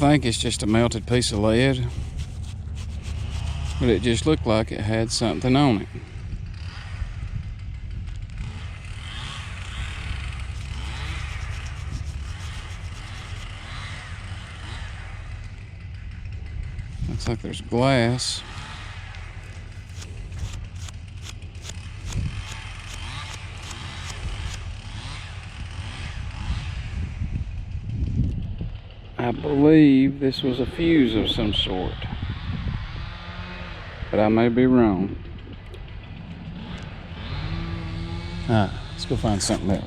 think it's just a melted piece of lead, but it just looked like it had something on it. Looks like there's glass. I believe this was a fuse of some sort, but I may be wrong. Alright, let's go find something else.